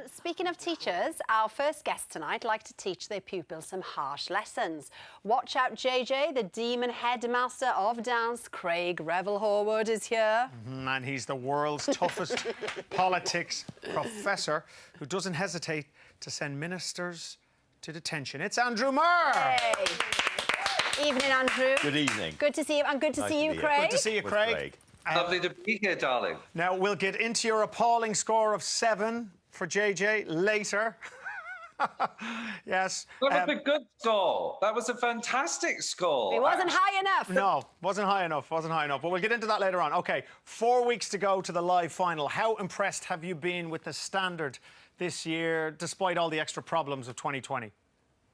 And speaking of teachers, our first guest tonight like to teach their pupils some harsh lessons. Watch out, JJ, the demon headmaster of dance, Craig Revel Horwood, is here. And he's the world's toughest politics professor who doesn't hesitate to send ministers to detention. It's Andrew Marr. Hey. Evening, Andrew. Good evening. Good to see you, and good to see you, Craig. Good to see you, Craig. Lovely to be here, darling. Now, we'll get into your appalling score of 7 for JJ later. Yes. That was a good score. That was a fantastic score. It wasn't high enough. No, wasn't high enough, But we'll get into that later on. OK, 4 weeks to go to the live final. How impressed have you been with the standard this year, despite all the extra problems of 2020?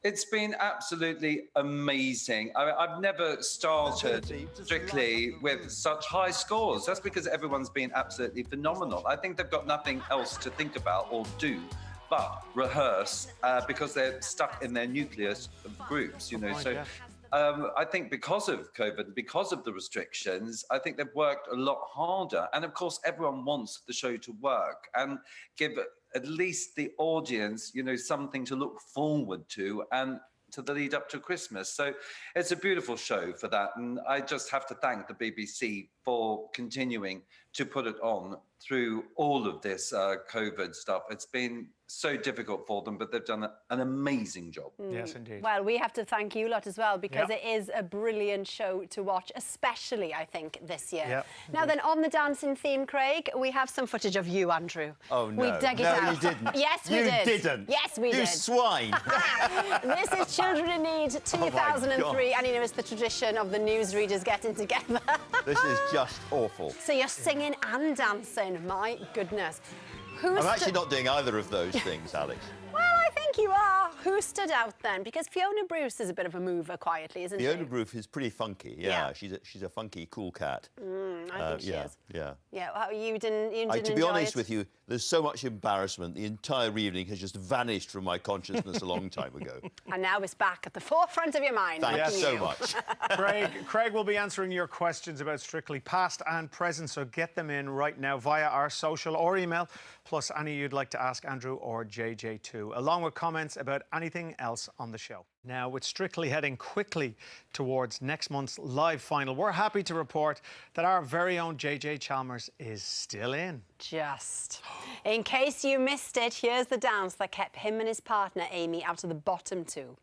It's been absolutely amazing. I've never started Strictly with such high scores. That's because everyone's been absolutely phenomenal. I think they've got nothing else to think about or do but rehearse because they're stuck in their nucleus of groups, you know. So I think because of COVID, because of the restrictions, I think they've worked a lot harder. And of course, everyone wants the show to work and give at least the audience, you know, something to look forward to and to the lead up to Christmas. So it's a beautiful show for that. And I just have to thank the BBC for continuing to put it on through all of this COVID stuff. It's been so difficult for them, but they've done an amazing job. Yes, indeed. Well, we have to thank you lot as well, because it is a brilliant show to watch, especially, I think, this year. Now then, on the dancing theme, Craig, we have some footage of you, Andrew. Oh, no. We dug it out. No, you didn't. Yes, we did. You didn't. Yes, we did. You swine. This is Children in Need 2003, and you know, it's the tradition of the newsreaders getting together. This is just awful. So you're singing and dancing, my goodness. I'm actually not doing either of those things, Alex. Well, I think you are. Who stood out then? Because Fiona Bruce is a bit of a mover quietly, isn't she? Fiona Bruce is pretty funky, yeah. She's a funky, cool cat. I think she is. Yeah. Yeah, well, you didn't To be honest with you, there's so much embarrassment. The entire evening has just vanished from my consciousness a long time ago. And now it's back at the forefront of your mind. Thank you so much. Craig will be answering your questions about Strictly past and present, so get them in right now via our social or email, plus any you'd like to ask Andrew or JJ too, along with comments about anything else on the show. Now, with Strictly heading quickly towards next month's live final, we're happy to report that our very own JJ Chalmers is still in. Just. In case you missed it, here's the dance that kept him and his partner, Amy, out of the bottom two.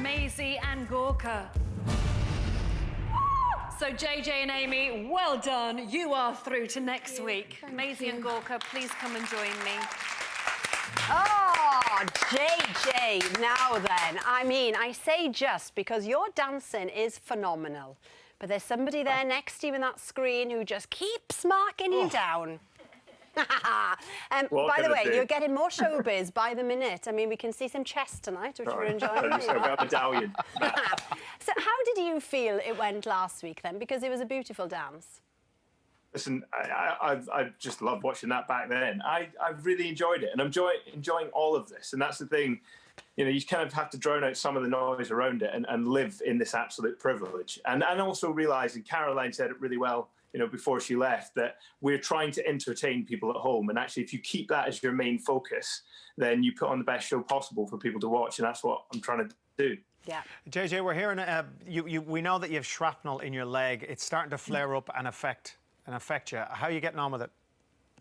Maisie and Gorka. So JJ and Amy, well done. You are through to next week. Maisie and Gorka, please come and join me. Oh, JJ, now then. I mean, I say just because your dancing is phenomenal, but there's somebody there next to you in that screen who just keeps marking you down. By the way, you're getting more showbiz by the minute. I mean, we can see some chest tonight, which we're enjoying. Medallion. So how did you feel it went last week then? Because it was a beautiful dance. Listen, I just loved watching that back then. I really enjoyed it, and I'm enjoying all of this. And that's the thing, you know, you kind of have to drown out some of the noise around it and live in this absolute privilege. And also realise, and Caroline said it really well, you know, before she left, that we're trying to entertain people at home. And actually, if you keep that as your main focus, then you put on the best show possible for people to watch. And that's what I'm trying to do. Yeah. JJ, we're hearing, we know that you have shrapnel in your leg. It's starting to flare up and affect you. How are you getting on with it?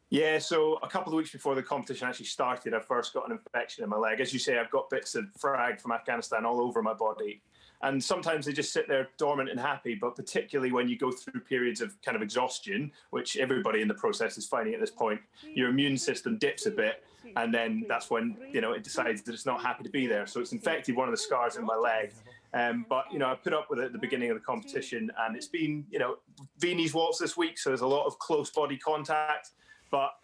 Yeah, so a couple of weeks before the competition actually started, I first got an infection in my leg. As you say, I've got bits of frag from Afghanistan all over my body. And sometimes they just sit there dormant and happy, but particularly when you go through periods of kind of exhaustion, which everybody in the process is finding at this point, your immune system dips a bit, and then that's when, you know, it decides that it's not happy to be there. So it's infected one of the scars in my leg. But, you know, I put up with it at the beginning of the competition, and it's been, you know, Viennese Waltz this week, so there's a lot of close body contact. But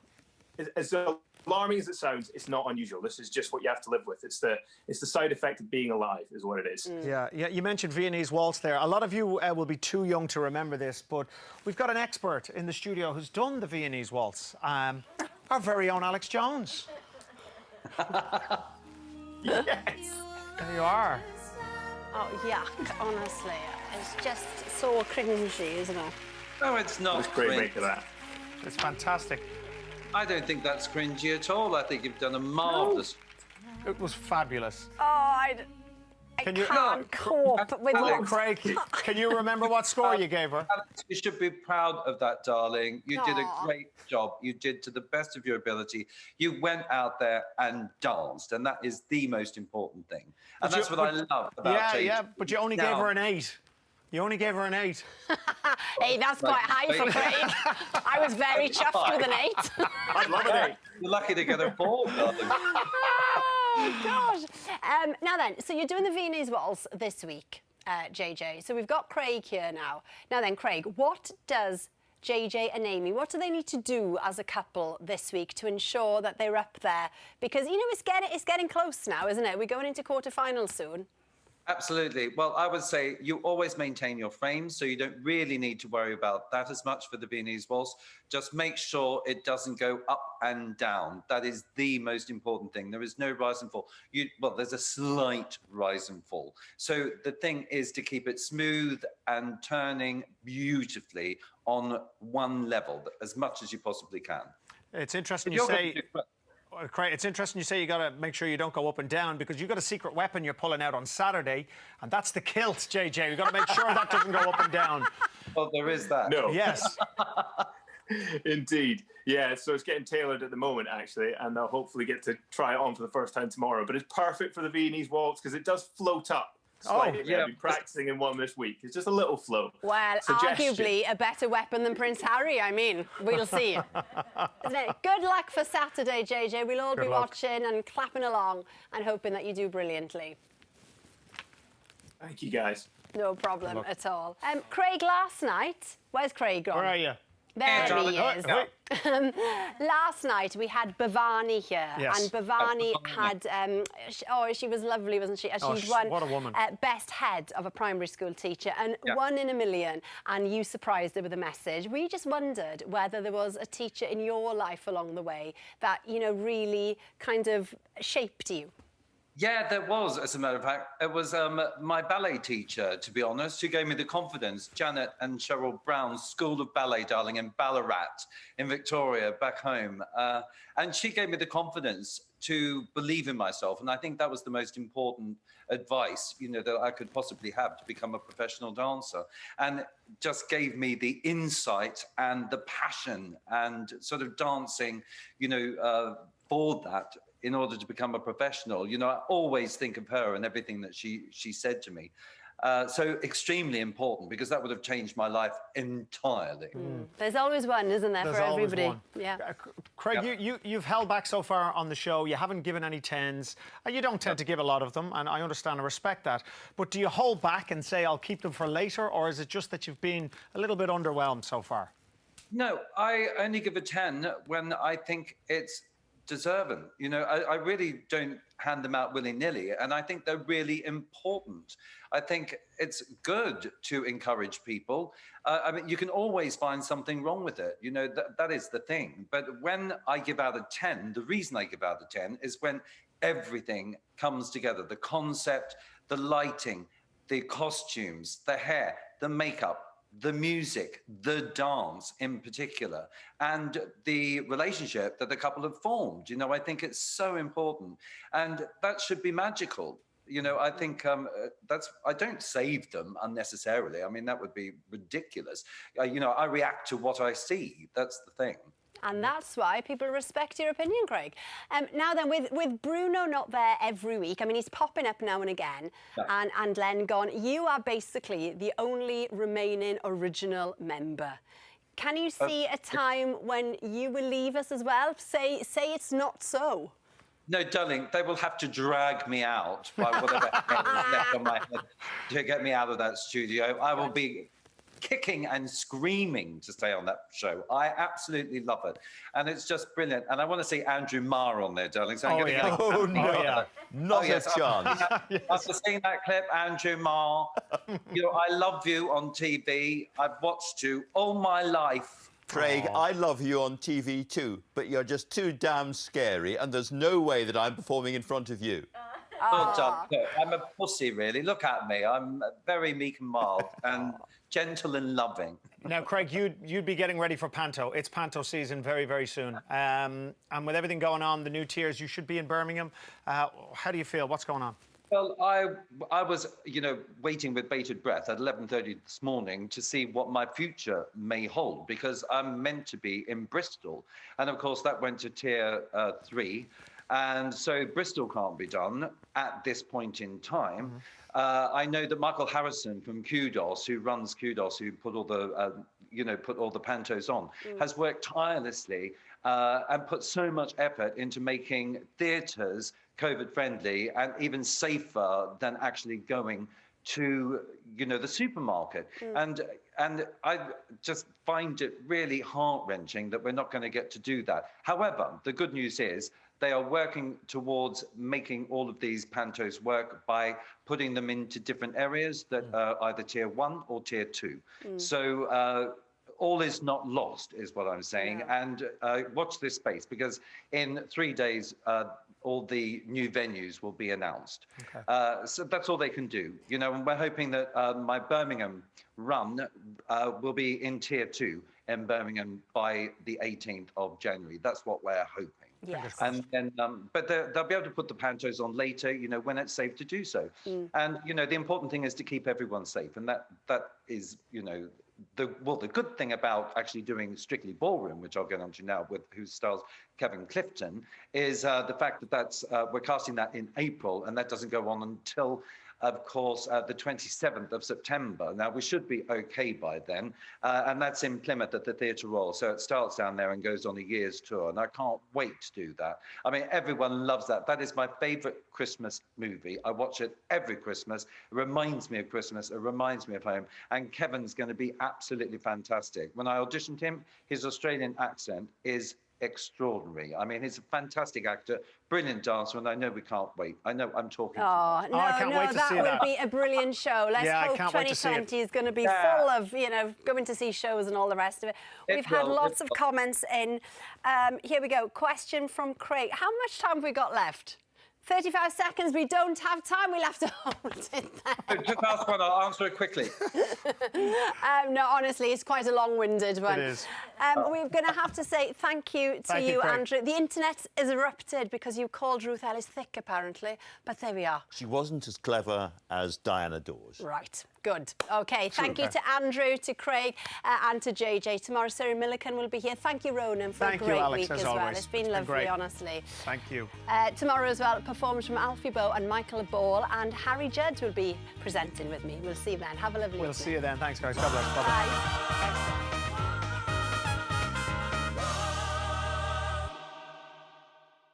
as alarming as it sounds, it's not unusual. This is just what you have to live with. It's the side effect of being alive, is what it is. Yeah. You mentioned Viennese Waltz there. A lot of you will be too young to remember this, but we've got an expert in the studio who's done the Viennese Waltz. Our very own Alex Jones. Yes. There you are. Oh, yuck, honestly. It's just so cringy, isn't it? No, it's not. It's great cringe. make of that. It's fantastic. I don't think that's cringy at all. I think you've done a marvellous. It was fabulous. Oh, I Can you- can't cope with what... Craig, can you remember what score you gave her? Alex, you should be proud of that, darling. You did a Aw. great job. You did to the best of your ability. You went out there and danced, and that is the most important thing. And that's what I love about Yeah, JJ. yeah, but you only gave Now- her an 8. You only gave her an 8. Hey, that's quite high for Craig. I was very chuffed with an 8. I'd love an 8. You're lucky to get a 4, darling. Oh, gosh. Now then, so you're doing the Viennese Waltz this week, JJ. So we've got Craig here now. Now then, Craig, what does JJ and Amy, what do they need to do as a couple this week to ensure that they're up there? Because, you know, it's getting close now, isn't it? We're going into quarterfinals soon. Absolutely. Well, I would say you always maintain your frame, so you don't really need to worry about that as much for the Viennese Waltz. Just make sure it doesn't go up and down. That is the most important thing. There is no rise and fall. Well, there's a slight rise and fall. So the thing is to keep it smooth and turning beautifully on one level as much as you possibly can. It's interesting If you you're say... gonna do- Craig, it's interesting you say you got to make sure you don't go up and down because you've got a secret weapon you're pulling out on Saturday, and that's the kilt, JJ. We've got to make sure that doesn't go up and down. Well, there is that. No. Yes. Indeed. Yeah, so it's getting tailored at the moment, actually, and I'll hopefully get to try it on for the first time tomorrow. But it's perfect for the Viennese Waltz because it does float up slightly. yeah. I've been practicing in one this week. It's just a little float. Well, Suggestion. arguably a better weapon than Prince Harry. I mean, we'll see. Isn't it? Good luck for Saturday, JJ. We'll all be luck. watching and clapping along and hoping that you do brilliantly. Thank you, guys. No problem at all. Craig, last night, where's Craig gone? Where are you? There darling. he is. Wait. Last night we had Bhavani here, Yes. and Bhavani had, she was lovely, wasn't she? And Oh, she'd won what a woman. Best Head of a Primary School Teacher, and Yeah. 1 in a million, and you surprised her with a message. We just wondered whether there was a teacher in your life along the way that, you know, really kind of shaped you. Yeah, there was, as a matter of fact. It was my ballet teacher, to be honest, who gave me the confidence, Janet and Cheryl Brown's School of Ballet, darling, in Ballarat, in Victoria, back home. And she gave me the confidence to believe in myself. And I think that was the most important advice, you know, that I could possibly have to become a professional dancer. And just gave me the insight and the passion and sort of dancing, you know, for that, in order to become a professional. You know, I always think of her and everything that she said to me. So extremely important, because that would have changed my life entirely. There's always one, isn't there, There's for always everybody? one. Yeah. Craig, you've held back so far on the show. You haven't given any 10s. You don't tend to give a lot of them, and I understand and respect that. But do you hold back and say, I'll keep them for later, or is it just that you've been a little bit underwhelmed so far? No, I only give a 10 when I think it's deserving. You know, I really don't hand them out willy-nilly, and I think they're really important. I think it's good to encourage people. I mean, you can always find something wrong with it. You know, that is the thing. But when I give out a 10, the reason I give out a 10 is when everything comes together. The concept, the lighting, the costumes, the hair, the makeup, the music, the dance in particular, and the relationship that the couple have formed. You know, I think it's so important, and that should be magical. You know, I think I don't save them unnecessarily. I mean, that would be ridiculous. You know, I react to what I see. That's the thing. And that's why people respect your opinion, Craig. Now then, with Bruno not there every week, I mean, he's popping up now and again, Yeah. and Len gone, you are basically the only remaining original member. Can you see a time when you will leave us as well? Say it's not so. No, darling, they will have to drag me out by whatever hair is left on my head to get me out of that studio. I will be kicking and screaming to stay on that show. I absolutely love it. And it's just brilliant. And I want to see Andrew Marr on there, darling. So I'm going to get Oh, no. Not yes, a chance. After seeing that clip, Andrew Marr, you know, I love you on TV. I've watched you all my life. Craig, I love you on TV too, but you're just too damn scary, and there's no way that I'm performing in front of you. Well done. Look, I'm a pussy, really. Look at me. I'm very meek and mild and gentle and loving. Now, Craig, you'd be getting ready for Panto. It's Panto season very, very soon. And with everything going on, the new tiers, you should be in Birmingham. How do you feel? What's going on? Well, I was, waiting with bated breath at 11:30 this morning to see what my future may hold, because I'm meant to be in Bristol. And, of course, that went to Tier 3. And so Bristol can't be done at this point in time. I know that Michael Harrison from Kudos, who runs Kudos, who put all the Pantos on, has worked tirelessly and put so much effort into making theatres COVID-friendly and even safer than actually going to, the supermarket. And I just find it really heart-wrenching that we're not going to get to do that. However, the good news is they are working towards making all of these Pantos work by putting them into different areas that are either Tier 1 or Tier 2. So all is not lost, is what I'm saying. Yeah. And watch this space, because in 3 days, all the new venues will be announced. Okay. So that's all they can do. And we're hoping that my Birmingham run will be in Tier 2 in Birmingham by the 18th of January. That's what we're hoping. Yes. And then, but they'll be able to put the Pantos on later, when it's safe to do so. And, the important thing is to keep everyone safe. And that is, the good thing about actually doing Strictly Ballroom, which I'll get onto now, who stars Kevin Clifton, is the fact that we're casting that in April, and that doesn't go on until, of course, the 27th of September. Now, we should be okay by then, and that's in Plymouth at the Theatre Royal. So it starts down there and goes on a year's tour, and I can't wait to do that. I mean, everyone loves that. That is my favourite Christmas movie. I watch it every Christmas. It reminds me of Christmas. It reminds me of home. And Kevin's going to be absolutely fantastic. When I auditioned him, his Australian accent is extraordinary. I mean, he's a fantastic actor, brilliant dancer, and I know we can't wait. I know I'm talking. Oh, no, I can't wait to see that would be a brilliant show. Let's hope 2020 is going to be full of, going to see shows and all the rest of it. We've had lots of comments in. Here we go. Question from Craig. How much time have we got left? 35 seconds. We don't have time. We'll have to hold it there. Just ask one. I'll answer it quickly. No, honestly, it's quite a long-winded one. It is. We're going to have to say thank you to you, Andrew. The internet is erupted because you called Ruth Ellis thick, apparently. But there we are. She wasn't as clever as Diana Dawes. Right. Good. OK, thank you to Andrew, to Craig and to JJ. Tomorrow, Sarah Millican will be here. Thank you, Ronan, for a great week as well. It's been lovely, honestly. Thank you. Tomorrow as well, performance from Alfie Bow and Michael Ball, and Harry Judd will be presenting with me. We'll see you then. Have a lovely evening. We'll see you then. Thanks, guys. God bless. Bye-bye. Bye.